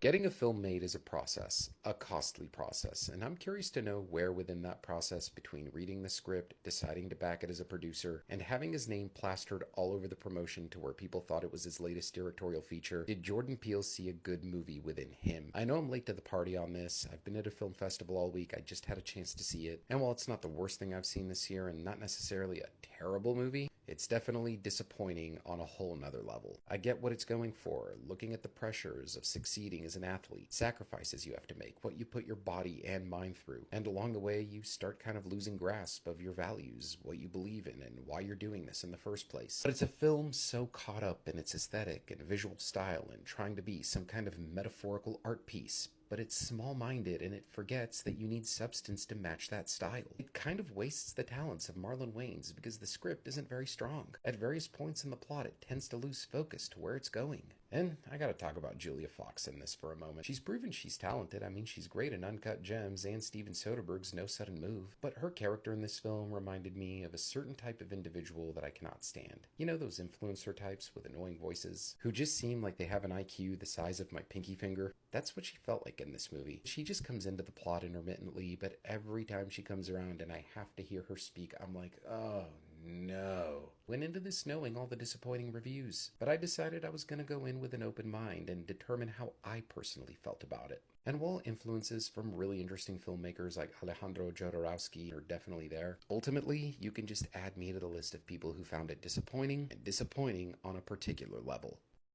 Getting a film made is a process, a costly process, and I'm curious to know where within that process, between reading the script, deciding to back it as a producer, and having his name plastered all over the promotion to where people thought it was his latest directorial feature, did Jordan Peele see a good movie within him? I know I'm late to the party on this. I've been at a film festival all week. I just had a chance to see it. And while it's not the worst thing I've seen this year and not necessarily a terrible movie, it's definitely disappointing on a whole nother level. I get what it's going for, looking at the pressures of succeeding as an athlete, sacrifices you have to make, what you put your body and mind through, and along the way you start kind of losing grasp of your values, what you believe in, and why you're doing this in the first place. But it's a film so caught up in its aesthetic and visual style and trying to be some kind of metaphorical art piece, but it's small minded and it forgets that you need substance to match that style. It kind of wastes the talents of Marlon Wayans because the script isn't very strong. At various points in the plot, it tends to lose focus to where it's going. And I gotta talk about Julia Fox in this for a moment. She's proven she's talented. I mean, she's great in Uncut Gems and Steven Soderbergh's No Sudden Move, but her character in this film reminded me of a certain type of individual that I cannot stand. You know, those influencer types with annoying voices who just seem like they have an IQ the size of my pinky finger? That's what she felt like in this movie. She just comes into the plot intermittently, but every time she comes around and I have to hear her speak, I'm like, oh no. Went into this knowing all the disappointing reviews, but I decided I was going to go in with an open mind and determine how I personally felt about it. And while influences from really interesting filmmakers like Alejandro Jodorowsky are definitely there, ultimately you can just add me to the list of people who found it disappointing and disappointing on a particular level.